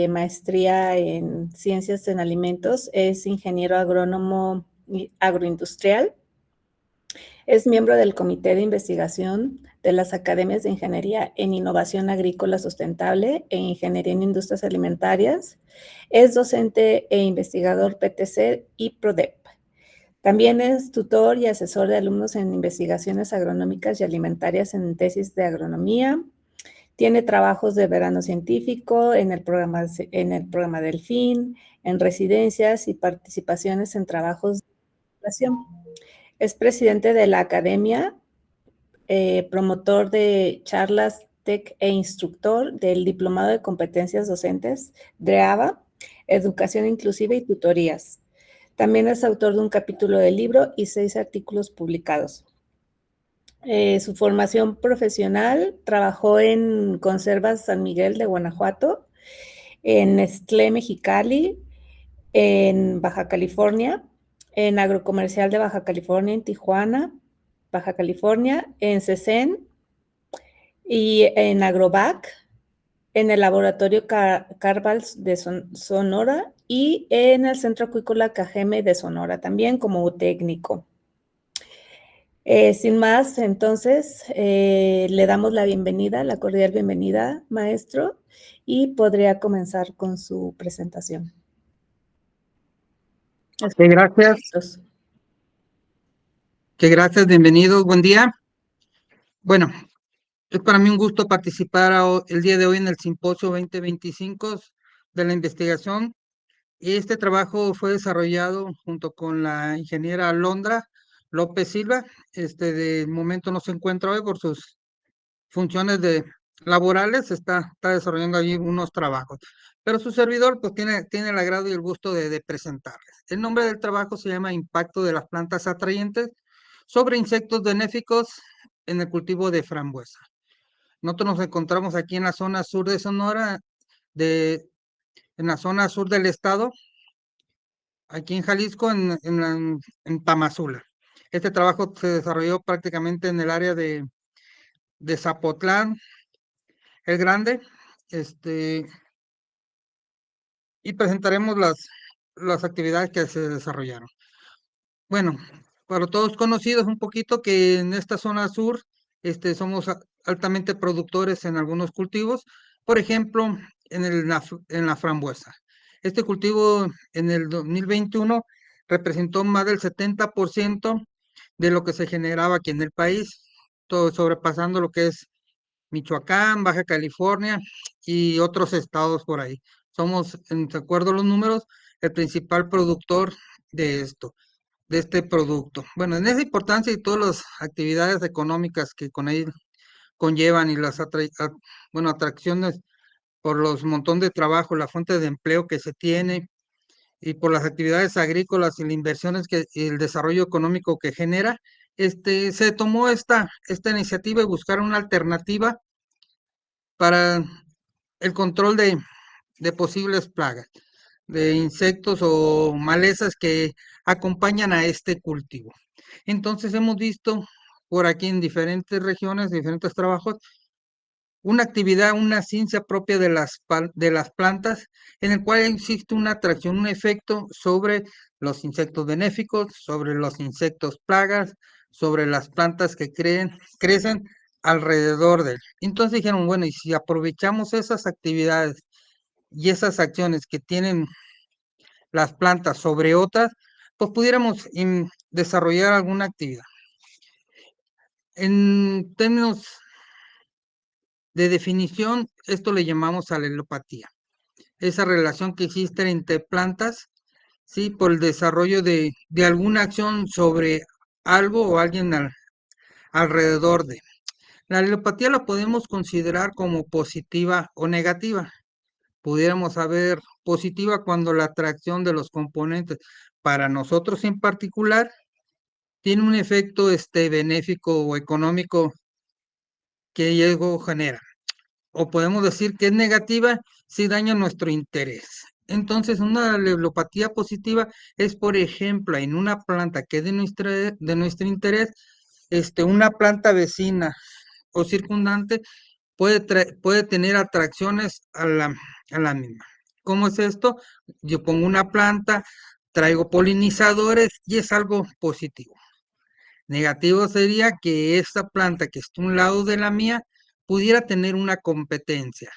maestría en Ciencias en Alimentos, es ingeniero agrónomo agroindustrial. Es miembro del Comité de Investigación de las Academias de Ingeniería en Innovación Agrícola Sustentable e Ingeniería en Industrias Alimentarias. Es docente e investigador PTC y PRODEP. También es tutor y asesor de alumnos en investigaciones agronómicas y alimentarias en tesis de agronomía. Tiene trabajos de verano científico en el programa Delfín, en residencias y participaciones en trabajos de investigación. Es presidente de la Academia, promotor de charlas TEC e instructor del Diplomado de Competencias Docentes, DREAVA, Educación Inclusiva y Tutorías. También es autor de un capítulo del libro y 6 artículos publicados. Su formación profesional, trabajó en Conservas San Miguel de Guanajuato, en Nestlé Mexicali, en Baja California, en Agrocomercial de Baja California, en Tijuana, Baja California, en CECEN y en Agrovac, en el Laboratorio Carvals de Sonora y en el Centro Acuícola Cajeme de Sonora, también como técnico. Sin más, entonces, le damos la bienvenida, la cordial bienvenida, maestro, y podría comenzar con su presentación. Gracias. Gracias, bienvenidos, buen día. Bueno, es para mí un gusto participar el día de hoy en el Simposio 2025 de la investigación. Y este trabajo fue desarrollado junto con la ingeniera Alondra López Silva. De momento no se encuentra hoy por sus funciones laborales, está desarrollando allí unos trabajos. Pero su servidor pues tiene el agrado y el gusto de presentarles. El nombre del trabajo se llama Impacto de las plantas atrayentes sobre insectos benéficos en el cultivo de frambuesa. Nosotros nos encontramos aquí en la zona sur de Sonora, en la zona sur del estado, aquí en Jalisco, en Tamazula. Este trabajo se desarrolló prácticamente en el área de Zapotlán, el Grande, y presentaremos las actividades que se desarrollaron. Bueno, para todos conocidos un poquito que en esta zona sur somos altamente productores en algunos cultivos, por ejemplo, en la frambuesa. Este cultivo en el 2021 representó más del 70% de lo que se generaba aquí en el país, todo sobrepasando lo que es Michoacán, Baja California y otros estados por ahí. Somos, de acuerdo a los números, el principal productor de este producto. Bueno, en esa importancia y todas las actividades económicas que con él conllevan y las atracciones por los montón de trabajo, la fuente de empleo que se tiene y por las actividades agrícolas y las inversiones y el desarrollo económico que genera, se tomó esta iniciativa de buscar una alternativa para el control de posibles plagas, de insectos o malezas que acompañan a este cultivo. Entonces hemos visto por aquí en diferentes regiones, diferentes trabajos, una actividad, una ciencia propia de las plantas, en el cual existe una atracción, un efecto sobre los insectos benéficos, sobre los insectos plagas, sobre las plantas que crecen alrededor de él. Entonces dijeron, bueno, y si aprovechamos esas actividades y esas acciones que tienen las plantas sobre otras, pues pudiéramos desarrollar alguna actividad. En términos de definición, esto le llamamos alelopatía. Esa relación que existe entre plantas, ¿sí? Por el desarrollo de alguna acción sobre algo o alguien alrededor de. La alelopatía la podemos considerar como positiva o negativa. Pudiéramos saber positiva cuando la atracción de los componentes para nosotros en particular tiene un efecto benéfico o económico que algo genera. O podemos decir que es negativa si daña nuestro interés. Entonces, una alelopatía positiva es, por ejemplo, en una planta que es de nuestro interés, una planta vecina o circundante puede tener atracciones a la misma. ¿Cómo es esto? Yo pongo una planta, traigo polinizadores y es algo positivo. Negativo sería que esta planta que está a un lado de la mía pudiera tener una competencia.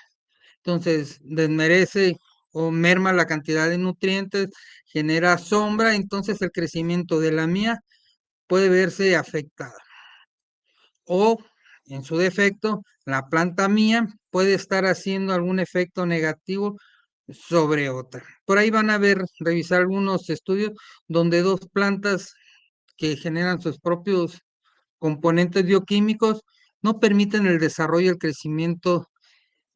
Entonces, desmerece o merma la cantidad de nutrientes, genera sombra, entonces el crecimiento de la mía puede verse afectada. O, en su defecto, la planta mía puede estar haciendo algún efecto negativo sobre otra. Por ahí van a ver, revisar algunos estudios donde dos plantas que generan sus propios componentes bioquímicos no permiten el desarrollo y el crecimiento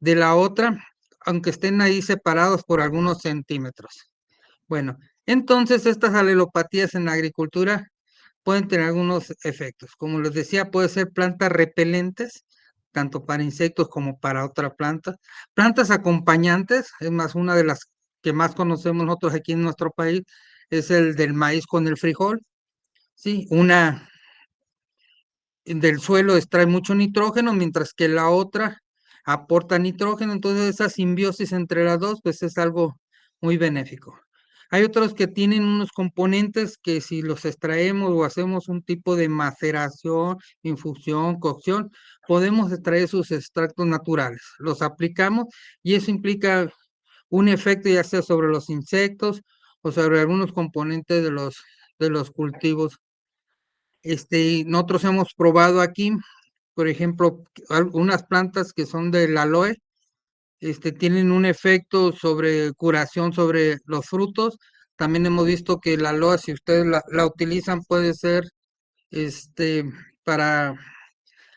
de la otra, aunque estén ahí separados por algunos centímetros. Bueno, entonces estas alelopatías en la agricultura pueden tener algunos efectos. Como les decía, puede ser plantas repelentes, tanto para insectos como para otra planta. Plantas acompañantes, es más, una de las que más conocemos nosotros aquí en nuestro país es el del maíz con el frijol. Sí, una del suelo extrae mucho nitrógeno, mientras que la otra aporta nitrógeno, entonces esa simbiosis entre las dos, pues es algo muy benéfico. Hay otros que tienen unos componentes que si los extraemos o hacemos un tipo de maceración, infusión, cocción, podemos extraer sus extractos naturales. Los aplicamos y eso implica un efecto ya sea sobre los insectos o sobre algunos componentes de los cultivos. Nosotros hemos probado aquí, por ejemplo, unas plantas que son del aloe, tienen un efecto sobre curación sobre los frutos. También hemos visto que el aloe, si ustedes la utilizan, puede ser este, para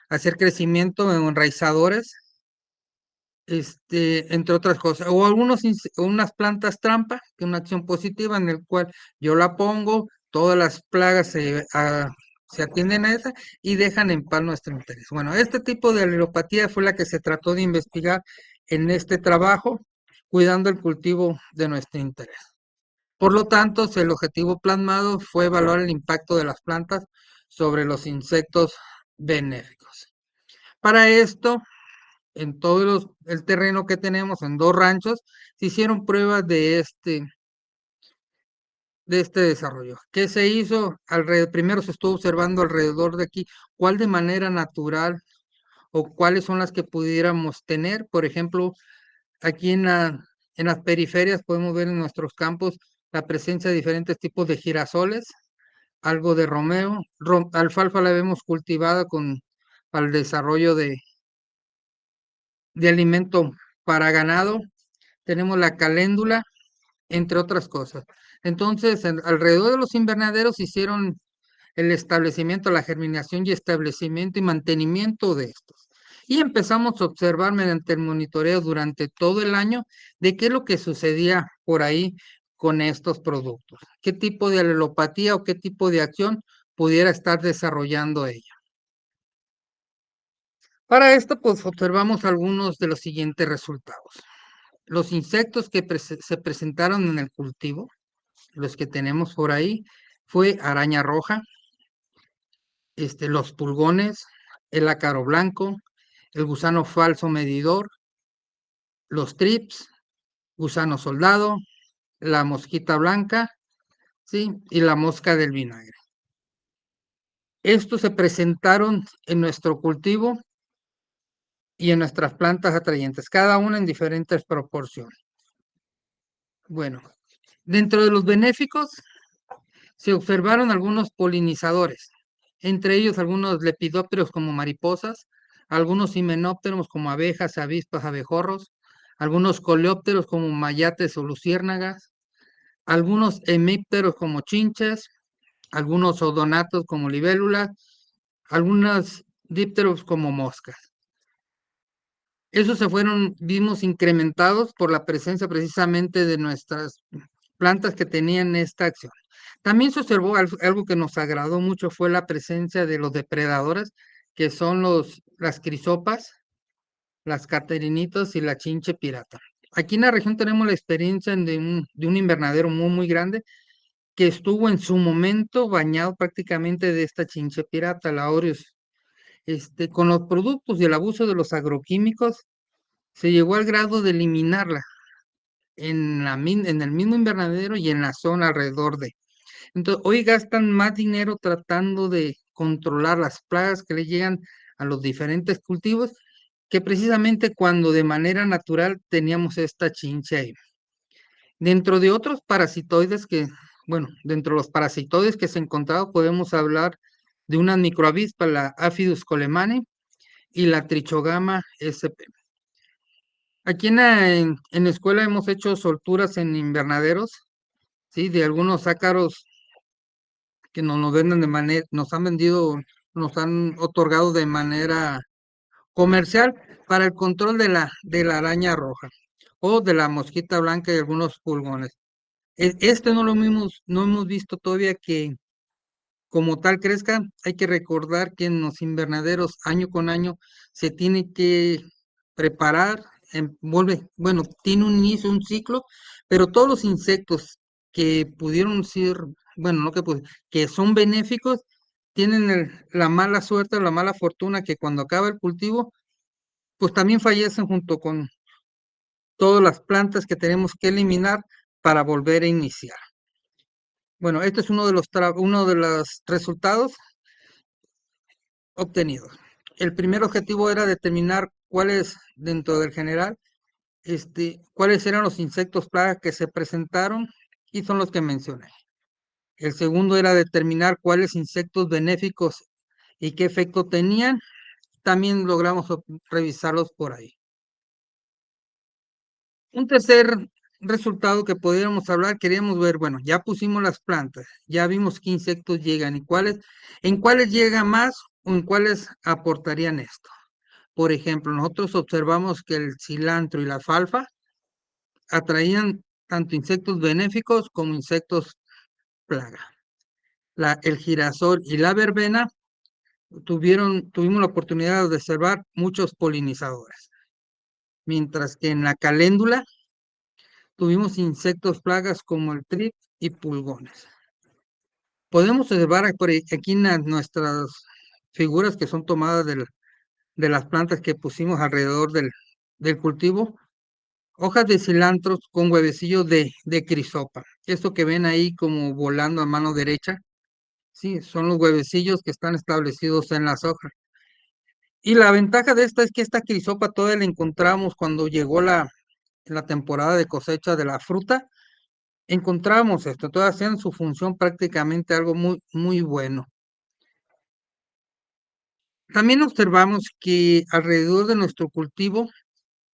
hacer crecimiento en enraizadores, entre otras cosas. O unas plantas trampa, que es una acción positiva en el cual yo la pongo, todas las plagas se atienden a esa y dejan en paz nuestro interés. Bueno, este tipo de alelopatía fue la que se trató de investigar en este trabajo, cuidando el cultivo de nuestro interés. Por lo tanto, el objetivo plasmado fue evaluar el impacto de las plantas sobre los insectos benéficos. Para esto, en todo el terreno que tenemos, en 2 ranchos, se hicieron pruebas de este desarrollo. ¿Qué se hizo? Primero se estuvo observando alrededor de aquí cuál de manera natural o cuáles son las que pudiéramos tener. Por ejemplo, aquí en las periferias podemos ver en nuestros campos la presencia de diferentes tipos de girasoles, algo de romeo, alfalfa la vemos cultivada para el desarrollo de alimento para ganado, tenemos la caléndula, entre otras cosas. Entonces, alrededor de los invernaderos hicieron el establecimiento, la germinación y establecimiento y mantenimiento de estos. Y empezamos a observar mediante el monitoreo durante todo el año de qué es lo que sucedía por ahí con estos productos, qué tipo de alelopatía o qué tipo de acción pudiera estar desarrollando ella. Para esto, pues observamos algunos de los siguientes resultados. Los insectos que se presentaron en el cultivo, los que tenemos por ahí, fue araña roja, los pulgones, el ácaro blanco, el gusano falso medidor, los trips, gusano soldado, la mosquita blanca, ¿sí? Y la mosca del vinagre. Estos se presentaron en nuestro cultivo y en nuestras plantas atrayentes, cada una en diferentes proporciones. Bueno, dentro de los benéficos se observaron algunos polinizadores, entre ellos algunos lepidópteros como mariposas, algunos himenópteros como abejas, avispas, abejorros, algunos coleópteros como mayates o luciérnagas, algunos hemípteros como chinches, algunos odonatos como libélulas, algunos dípteros como moscas. Esos vimos incrementados por la presencia precisamente de nuestras plantas que tenían esta acción. También se observó algo que nos agradó mucho, fue la presencia de los depredadores, que son las crisopas, las caterinitos y la chinche pirata. Aquí en la región tenemos la experiencia de un invernadero muy, muy grande que estuvo en su momento bañado prácticamente de esta chinche pirata, la Aureus. Con los productos y el abuso de los agroquímicos, se llegó al grado de eliminarla. en el mismo invernadero y en la zona alrededor de. Entonces, hoy gastan más dinero tratando de controlar las plagas que le llegan a los diferentes cultivos que precisamente cuando de manera natural teníamos esta chincha ahí. Dentro de otros parasitoides bueno, dentro de los parasitoides que se encontraba podemos hablar de una microavispa, la Aphidus colemani y la Trichogama sp. Aquí en la escuela hemos hecho solturas en invernaderos, ¿sí? De algunos ácaros que nos venden de manera, nos han vendido, nos han otorgado de manera comercial para el control de la araña roja o de la mosquita blanca y algunos pulgones. Este no hemos visto todavía que como tal crezca. Hay que recordar que en los invernaderos año con año se tiene que preparar, bueno, tiene un inicio, un ciclo, pero todos los insectos que pudieron ser, bueno, no que que son benéficos, tienen la mala suerte o la mala fortuna que cuando acaba el cultivo, pues también fallecen junto con todas las plantas que tenemos que eliminar para volver a iniciar. Bueno, este es uno de los resultados obtenidos. El primer objetivo era determinar cuáles, dentro del general, cuáles eran los insectos plaga que se presentaron y son los que mencioné. El segundo era determinar cuáles insectos benéficos y qué efecto tenían. También logramos revisarlos por ahí. Un tercer resultado que pudiéramos hablar, queríamos ver, bueno, ya pusimos las plantas, ya vimos qué insectos llegan y en cuáles llega más o en cuáles aportarían esto. Por ejemplo, nosotros observamos que el cilantro y la alfalfa atraían tanto insectos benéficos como insectos plaga. El girasol y la verbena tuvimos la oportunidad de observar muchos polinizadores, mientras que en la caléndula tuvimos insectos plagas como el trip y pulgones. Podemos observar aquí en nuestras figuras que son tomadas de las plantas que pusimos alrededor del cultivo, hojas de cilantro con huevecillos de crisopa. Esto que ven ahí como volando a mano derecha, sí, son los huevecillos que están establecidos en las hojas. Y la ventaja de esta es que esta crisopa todavía la encontramos cuando llegó la temporada de cosecha de la fruta. Encontramos esto, todavía hacían su función prácticamente algo muy, muy bueno. También observamos que alrededor de nuestro cultivo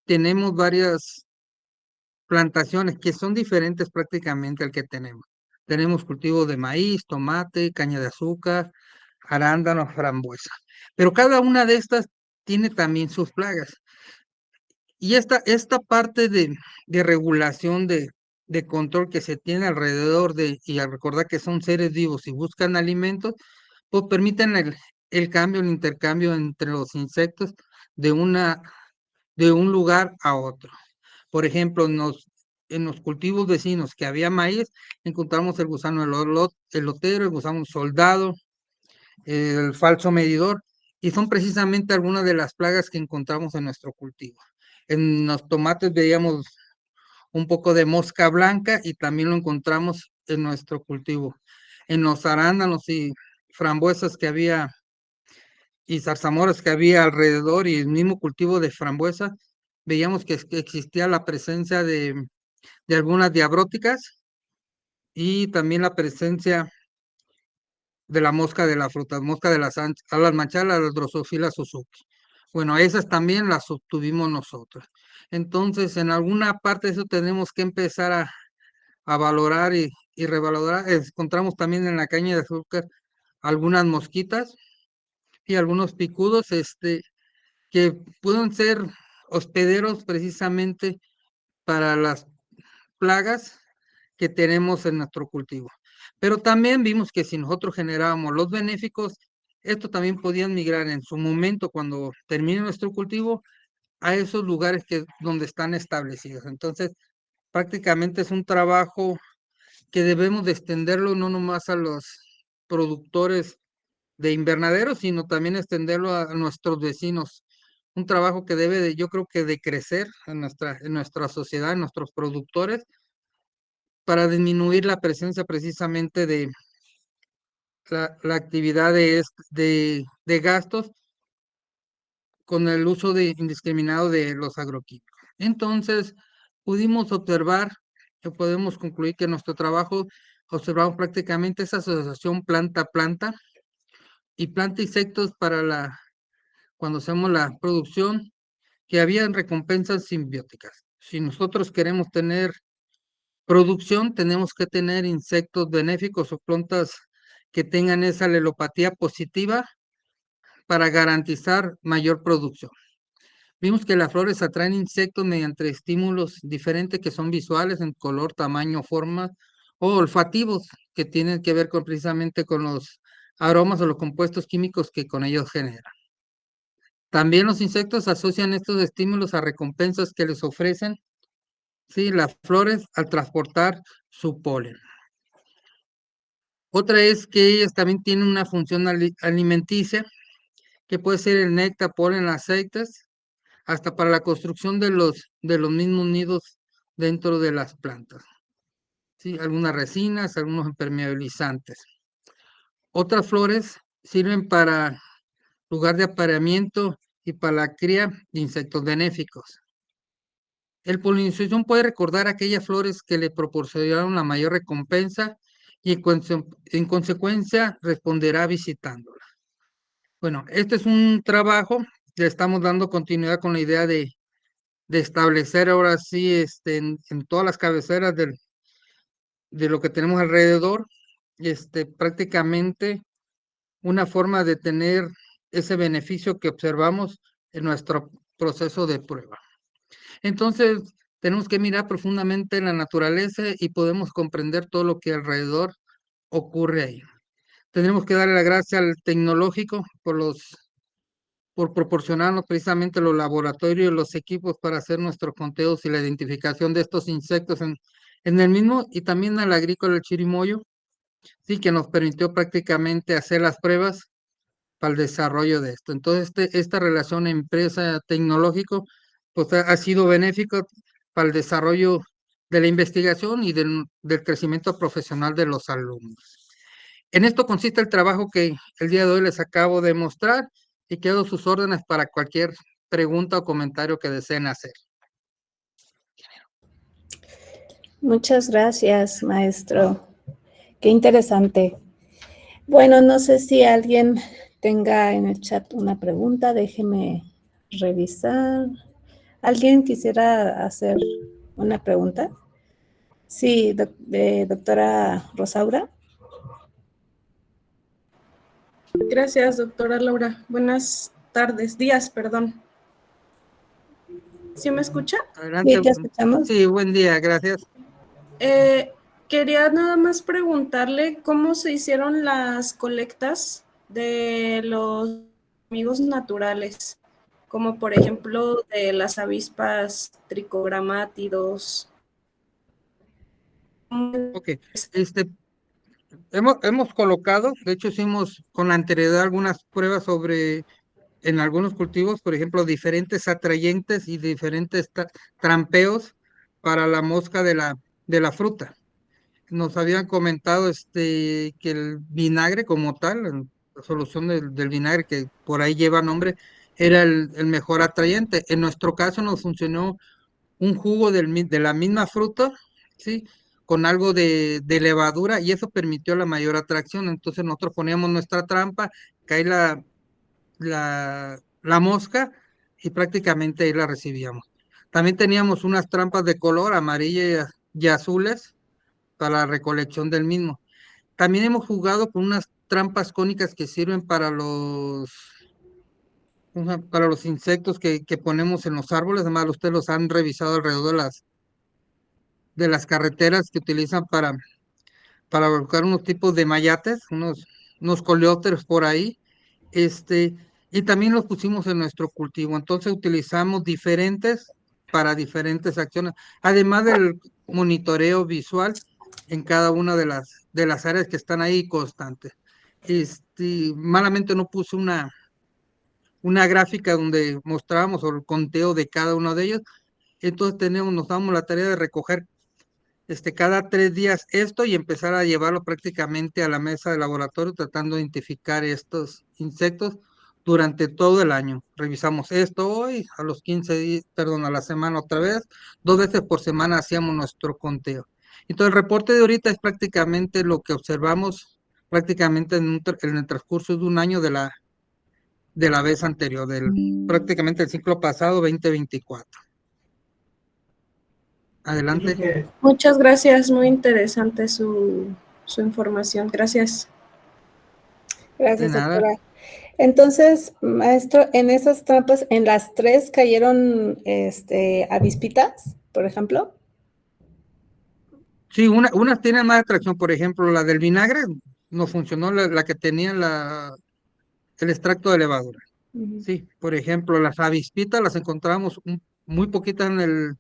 tenemos varias plantaciones que son diferentes prácticamente al que tenemos. Tenemos cultivos de maíz, tomate, caña de azúcar, arándanos, frambuesa. Pero cada una de estas tiene también sus plagas. Y esta parte de regulación, de control que se tiene alrededor y al recordar que son seres vivos y buscan alimentos, pues permiten el cambio, el intercambio entre los insectos de de un lugar a otro. Por ejemplo, en los cultivos vecinos que había maíz, encontramos el gusano elotero, el gusano soldado, el falso medidor, y son precisamente algunas de las plagas que encontramos en nuestro cultivo. En los tomates veíamos un poco de mosca blanca y también lo encontramos en nuestro cultivo. En los arándanos y frambuesas que había y zarzamoras que había alrededor y el mismo cultivo de frambuesa, veíamos que existía la presencia de algunas diabróticas y también la presencia de la mosca de la fruta, mosca de las alas manchadas, la Drosophila Suzuki. Bueno, esas también las obtuvimos nosotros. Entonces, en alguna parte de eso tenemos que empezar a valorar y revalorar. Encontramos también en la caña de azúcar algunas mosquitas y algunos picudos, que pueden ser hospederos precisamente para las plagas que tenemos en nuestro cultivo. Pero también vimos que si nosotros generábamos los benéficos, estos también podían migrar en su momento cuando termine nuestro cultivo a esos lugares donde están establecidos. Entonces, prácticamente es un trabajo que debemos de extenderlo no nomás a los productores de invernaderos, sino también extenderlo a nuestros vecinos un trabajo que debe de, yo creo que de crecer en nuestra sociedad, en nuestros productores, para disminuir la presencia precisamente de la actividad de gastos con el uso indiscriminado de los agroquímicos. Entonces, pudimos observar, que podemos concluir que nuestro trabajo observamos prácticamente esa asociación planta-planta y planta insectos cuando hacemos la producción, que habían recompensas simbióticas. Si nosotros queremos tener producción, tenemos que tener insectos benéficos o plantas que tengan esa alelopatía positiva para garantizar mayor producción. Vimos que las flores atraen insectos mediante estímulos diferentes que son visuales en color, tamaño, forma, o olfativos que tienen que ver precisamente con los aromas o los compuestos químicos que con ellos generan. También los insectos asocian estos estímulos a recompensas que les ofrecen, sí, las flores al transportar su polen. Otra es que ellas también tienen una función alimenticia, que puede ser el néctar, polen, aceites, hasta para la construcción de los mismos nidos dentro de las plantas. ¿Sí? Algunas resinas, algunos impermeabilizantes. Otras flores sirven para lugar de apareamiento y para la cría de insectos benéficos. El polinización puede recordar aquellas flores que le proporcionaron la mayor recompensa y en consecuencia responderá visitándola. Bueno, este es un trabajo, le estamos dando continuidad con la idea de establecer ahora sí en todas las cabeceras de lo que tenemos alrededor, prácticamente una forma de tener ese beneficio que observamos en nuestro proceso de prueba. Entonces, tenemos que mirar profundamente en la naturaleza y podemos comprender todo lo que alrededor ocurre ahí. Tenemos que darle la gracia al tecnológico por proporcionarnos precisamente los laboratorios y los equipos para hacer nuestros conteos y la identificación de estos insectos en el mismo, y también al agrícola el Chirimoyo, sí, que nos permitió prácticamente hacer las pruebas para el desarrollo de esto. Entonces, esta relación empresa-tecnológico pues ha sido benéfico para el desarrollo de la investigación y del crecimiento profesional de los alumnos. En esto consiste el trabajo que el día de hoy les acabo de mostrar y quedo a sus órdenes para cualquier pregunta o comentario que deseen hacer. Muchas gracias, maestro. Qué interesante. Bueno, no sé si alguien tenga en el chat una pregunta, déjeme revisar. ¿Alguien quisiera hacer una pregunta? Sí, doctora Rosaura. Gracias, doctora Laura. Buenas tardes, días, perdón. ¿Sí me escucha? Adelante. Sí, te escuchamos. Sí, buen día, gracias. Quería nada más preguntarle cómo se hicieron las colectas de los amigos naturales, como por ejemplo de las avispas tricogramátidos. Ok, hemos colocado, de hecho hicimos con anterioridad algunas pruebas en algunos cultivos, por ejemplo, diferentes atrayentes y diferentes trampeos para la mosca de la fruta. Nos habían comentado que el vinagre como tal, la solución del vinagre que por ahí lleva nombre, era el mejor atrayente. En nuestro caso nos funcionó un jugo de la misma fruta, ¿sí? Con algo de levadura, y eso permitió la mayor atracción. Entonces nosotros poníamos nuestra trampa, cae la mosca y prácticamente ahí la recibíamos. También teníamos unas trampas de color amarillas y azules para la recolección del mismo. También hemos jugado con unas trampas cónicas que sirven para los insectos que ponemos en los árboles. Además, ustedes los han revisado alrededor de las carreteras que utilizan para buscar unos tipos de mayates, unos coleópteros por ahí. Y también los pusimos en nuestro cultivo. Entonces utilizamos diferentes para diferentes acciones, además del monitoreo visual en cada una de las áreas que están ahí constantes. Malamente no puse una gráfica donde mostrábamos el conteo de cada uno de ellos. Entonces nos damos la tarea de recoger cada 3 días esto y empezar a llevarlo prácticamente a la mesa de laboratorio tratando de identificar estos insectos durante todo el año. Revisamos esto hoy, a los 15 días, perdón, a la semana otra vez, 2 veces por semana hacíamos nuestro conteo. Entonces el reporte de ahorita es prácticamente lo que observamos prácticamente en el transcurso de un año de la vez anterior, prácticamente el ciclo pasado 2024. Adelante. Muchas gracias, muy interesante su información. Gracias. De Gracias, nada. doctora. Entonces, maestro, en esas trampas, ¿en las 3 cayeron avispitas, por ejemplo? Sí, unas tienen más atracción, por ejemplo, la del vinagre no funcionó, la que tenía el extracto de levadura. Ujú, Sí, por ejemplo, las avispitas las encontramos muy poquitas en el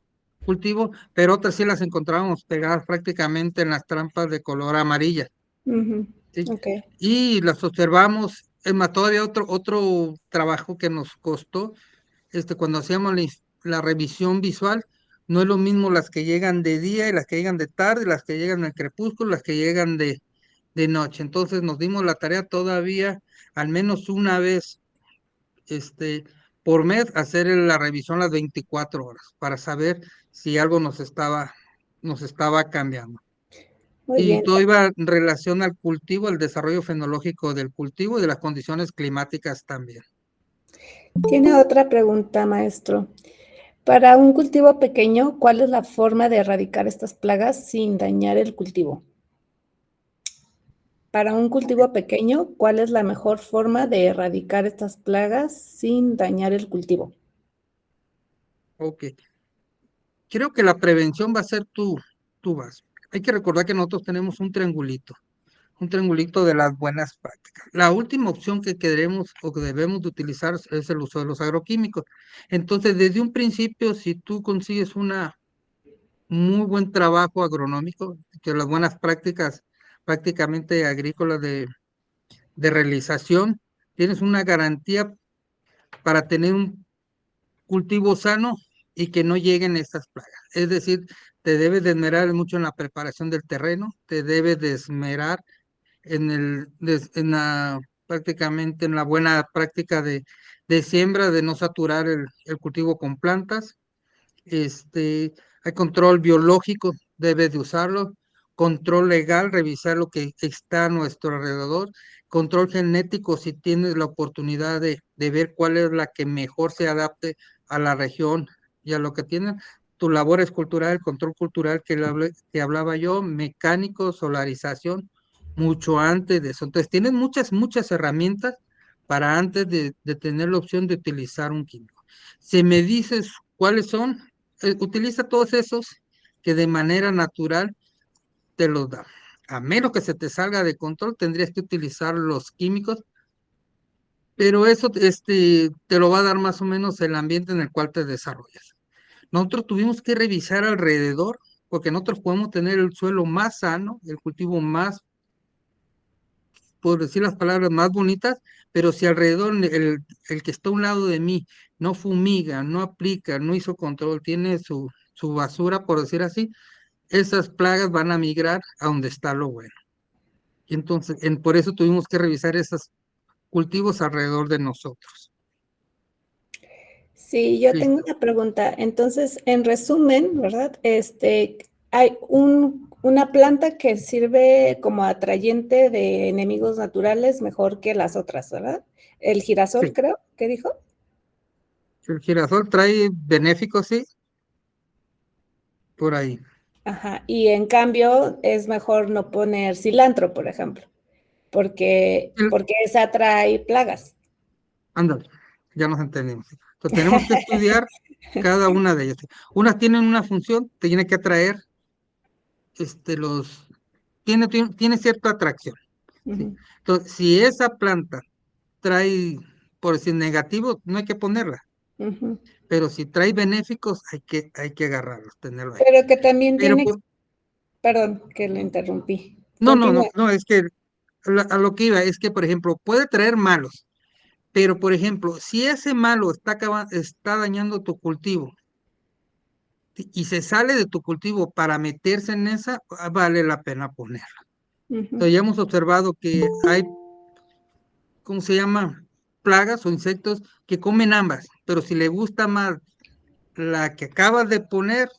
cultivo, pero otras sí las encontrábamos pegadas prácticamente en las trampas de color amarilla. ujú, ¿Sí? ok. Y las observamos, es más, todavía otro trabajo que nos costó, cuando hacíamos la revisión visual, no es lo mismo las que llegan de día y las que llegan de tarde, las que llegan al crepúsculo, las que llegan de noche. Entonces nos dimos la tarea todavía, al menos una vez, por mes, hacer la revisión las 24 horas para saber si algo nos estaba cambiando. Muy Y bien. todo iba en relación al cultivo, al desarrollo fenológico del cultivo y de las condiciones climáticas también. Tiene otra pregunta, maestro. Para un cultivo pequeño, ¿cuál es la forma de erradicar estas plagas sin dañar el cultivo? Para un cultivo pequeño, ¿cuál es la mejor forma de erradicar estas plagas sin dañar el cultivo? Ok. Creo que la prevención va a ser tu base. Hay que recordar que nosotros tenemos un triangulito de las buenas prácticas. La última opción que queremos o que debemos de utilizar es el uso de los agroquímicos. Entonces, desde un principio, si tú consigues una muy buen trabajo agronómico, que las buenas prácticas prácticamente agrícolas de realización, tienes una garantía para tener un cultivo sano y que no lleguen estas plagas. Es decir, te debes de esmerar mucho en la preparación del terreno, te debes de esmerar prácticamente en la buena práctica de siembra, de no saturar el cultivo con plantas. Hay control biológico, debes de usarlo, control legal, revisar lo que está a nuestro alrededor, control genético si tienes la oportunidad de ver cuál es la que mejor se adapte a la región y a lo que tienen. Tu labor es cultural, el control cultural que hablaba yo, mecánico, solarización, mucho antes de eso. Entonces, tienes muchas herramientas para antes de tener la opción de utilizar un químico. Si me dices cuáles son, utiliza todos esos que de manera natural te los da. A menos que se te salga de control, tendrías que utilizar los químicos, pero eso te lo va a dar más o menos el ambiente en el cual te desarrollas. Nosotros tuvimos que revisar alrededor, porque nosotros podemos tener el suelo más sano, el cultivo más, por decir las palabras más bonitas, pero si alrededor el que está a un lado de mí no fumiga, no aplica, no hizo control, tiene su basura, por decir así, esas plagas van a migrar a donde está lo bueno. Y entonces, por eso tuvimos que revisar esos cultivos alrededor de nosotros. Sí, yo tengo Listo. una pregunta. Entonces, en resumen, ¿verdad? Hay una planta que sirve como atrayente de enemigos naturales mejor que las otras, ¿verdad? El girasol, Sí. creo, ¿qué dijo? El girasol trae benéficos, sí, por ahí. Ajá. Y en cambio, es mejor no poner cilantro, por ejemplo, porque esa atrae plagas. Ándale, ya nos entendimos. Entonces, tenemos que estudiar cada una de ellas. Unas tienen una función, te tiene que atraer, tiene cierta atracción, ¿sí? Ujú, Entonces, si esa planta trae, por decir, negativo, no hay que ponerla, ujú. pero si trae benéficos, hay que agarrarlos, tenerlo ahí. Pero que también Pero, tiene, perdón, que lo interrumpí. no, no, no, Continúa. no, es que a lo que iba es que, por ejemplo, puede traer malos, Pero, por ejemplo, si ese malo está dañando tu cultivo y se sale de tu cultivo para meterse en esa, vale la pena ponerla. Entonces, ya hemos observado que hay, ¿cómo se llama? Plagas o insectos que comen ambas, pero si le gusta más la que acabas de poner,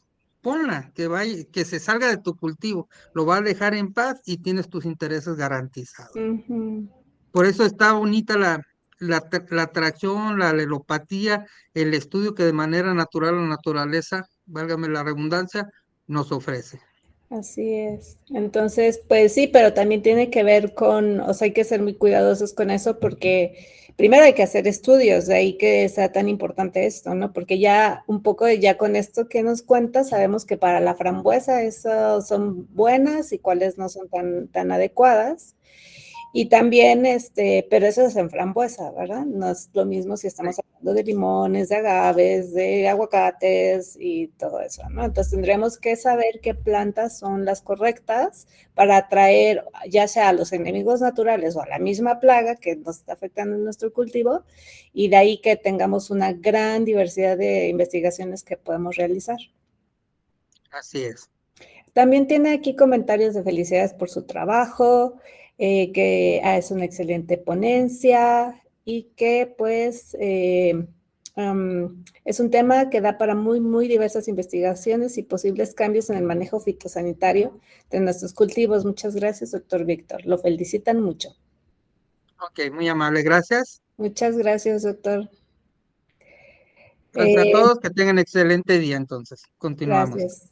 ponla, que vaya, que se salga de tu cultivo, lo va a dejar en paz y tienes tus intereses garantizados. Ujú. Por eso está bonita la atracción, la alelopatía, el estudio que de manera natural la naturaleza, válgame la redundancia, nos ofrece. Así es. Entonces, pues sí, pero también tiene que ver con, o sea, hay que ser muy cuidadosos con eso porque primero hay que hacer estudios, de ahí que sea tan importante esto, ¿no? Porque ya un poco ya con esto que nos cuenta, sabemos que para la frambuesa eso son buenas y cuáles no son tan adecuadas. Y también, pero eso es en frambuesa, ¿verdad? No es lo mismo si estamos hablando de limones, de agaves, de aguacates y todo eso, ¿no? Entonces tendremos que saber qué plantas son las correctas para atraer ya sea a los enemigos naturales o a la misma plaga que nos está afectando en nuestro cultivo y de ahí que tengamos una gran diversidad de investigaciones que podemos realizar. Así es. También tiene aquí comentarios de felicidades por su trabajo, que es una excelente ponencia y que pues es un tema que da para muy diversas investigaciones y posibles cambios en el manejo fitosanitario de nuestros cultivos. Muchas gracias, doctor Víctor. Lo felicitan mucho. Ok, muy amable, gracias. Muchas gracias, doctor. Gracias a todos, que tengan excelente día entonces. Continuamos. Gracias.